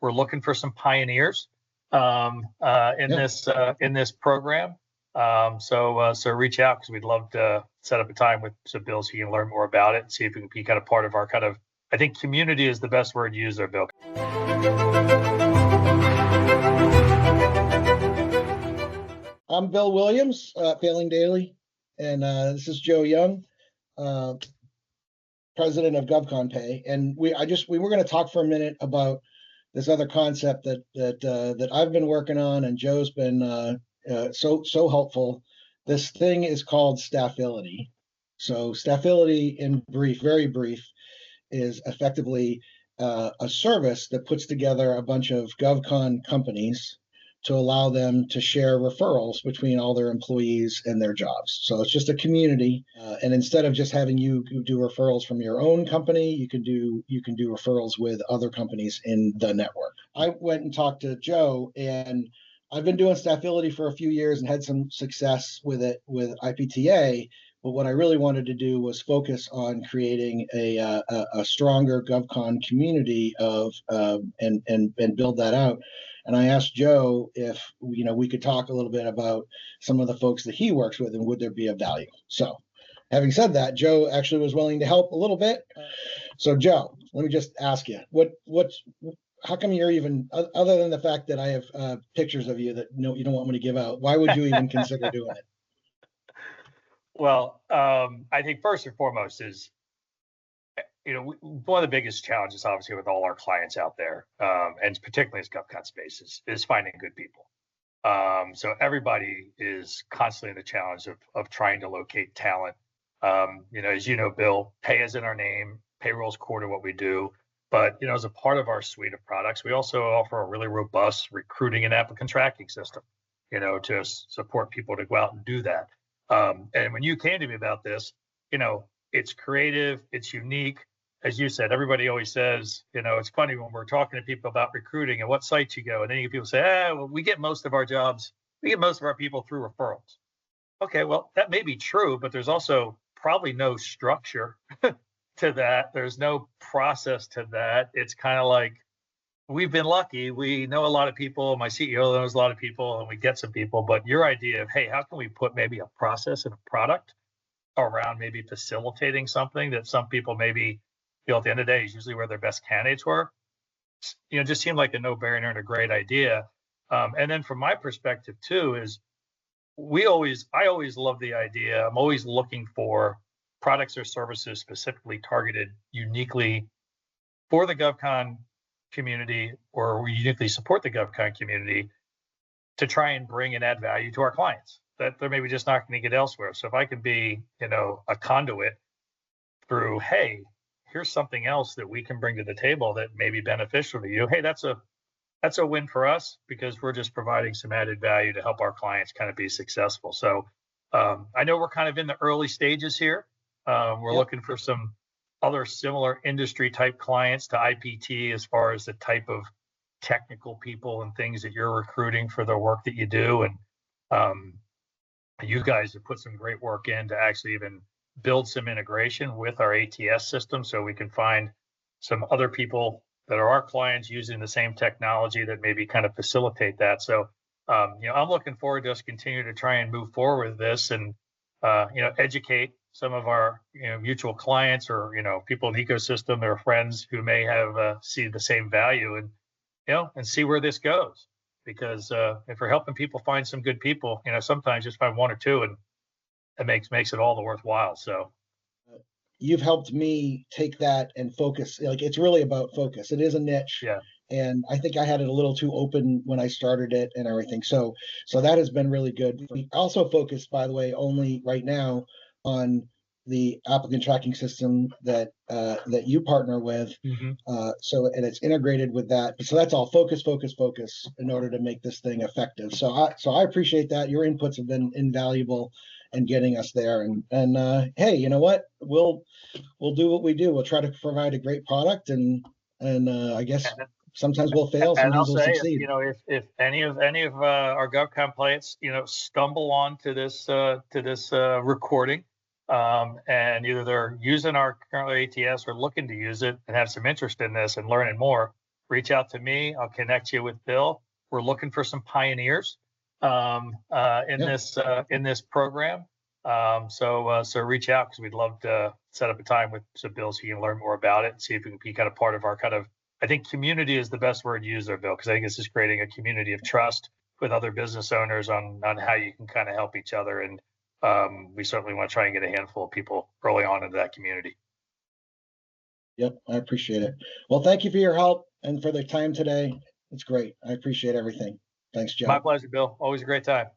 we're looking for some pioneers in this program. So reach out, because we'd love to set up a time with some Bill so you can learn more about it and see if it can be kind of part of our kind of, I think community is the best word to use there, Bill. I'm Bill Williams, Failing Daily, and this is Joe Young, president of GovConPay. And we were going to talk for a minute about this other concept that I've been working on, and Joe's been so helpful. This thing is called Staffility. So Staffility, in brief, very brief, is effectively a service that puts together a bunch of GovCon companies to allow them to share referrals between all their employees and their jobs. So it's just a community, and instead of just having you do referrals from your own company, you can do referrals with other companies in the network. I went and talked to Joe, and I've been doing Staffility for a few years and had some success with it with IPTA. But what I really wanted to do was focus on creating a stronger GovCon community and build that out. And I asked Joe if we could talk a little bit about some of the folks that he works with and would there be a value. So, having said that, Joe actually was willing to help a little bit. So, Joe, let me just ask you, how come you're even, other than the fact that I have pictures of you that you don't want me to give out, why would you even consider doing it? Well, I think first and foremost is, one of the biggest challenges, obviously, with all our clients out there, and particularly as GovCon spaces, is finding good people. So everybody is constantly in the challenge of trying to locate talent. As you know, Bill, pay is in our name, payroll is core to what we do. But, as a part of our suite of products, we also offer a really robust recruiting and applicant tracking system, to support people to go out and do that. And when you came to me about this, it's creative, it's unique. As you said, everybody always says, it's funny when we're talking to people about recruiting and what sites you go, and then you get people say, well, we get most of our people through referrals. Okay, well, that may be true, but there's also probably no structure to that. There's no process to that. It's kind of like, we've been lucky. We know a lot of people. My CEO knows a lot of people, and we get some people. But your idea of, hey, how can we put maybe a process and a product around maybe facilitating something that some people maybe feel at the end of the day is usually where their best candidates were, just seemed like a no-brainer and a great idea. And then from my perspective too is I always love the idea. I'm always looking for products or services specifically targeted uniquely for the GovCon community, or we uniquely support the GovCon community to try and bring and add value to our clients that they're maybe just not going to get elsewhere. So if I can be, a conduit through, hey, here's something else that we can bring to the table that may be beneficial to you. Hey, that's a win for us, because we're just providing some added value to help our clients kind of be successful. So I know we're kind of in the early stages here. We're looking for some other similar industry type clients to IPT as far as the type of technical people and things that you're recruiting for the work that you do. And you guys have put some great work in to actually even build some integration with our ATS system, so we can find some other people that are our clients using the same technology that maybe kind of facilitate that. So, I'm looking forward to us continue to try and move forward with this and, educate some of our, mutual clients or, people in the ecosystem, their friends who may have see the same value and, and see where this goes. Because if we're helping people find some good people, sometimes just find one or two, and it makes it all the worthwhile. So you've helped me take that and focus. Like, it's really about focus. It is a niche. Yeah. And I think I had it a little too open when I started it and everything. So that has been really good. We also focus, by the way, only right now on the applicant tracking system that you partner with. Mm-hmm. And it's integrated with that. So that's all focus in order to make this thing effective. So I appreciate that. Your inputs have been invaluable in getting us there. And hey, you know what? We'll do what we do. We'll try to provide a great product, and I guess sometimes we'll fail, sometimes we'll succeed. If any of our GovCon clients, stumble onto this recording, and either they're using our current ATS or looking to use it and have some interest in this and learning more, reach out to me. I'll connect you with Bill. We're looking for some pioneers in this program. So reach out, because we'd love to set up a time with some Bill so you can learn more about it and see if we can be kind of part of our kind of, I think community is the best word to use there, Bill, because I think this is creating a community of trust with other business owners on how you can kind of help each other. And we certainly want to try and get a handful of people early on into that community. Yep, I appreciate it. Well, thank you for your help and for the time today. It's great. I appreciate everything. Thanks, Joe. My pleasure, Bill. Always a great time.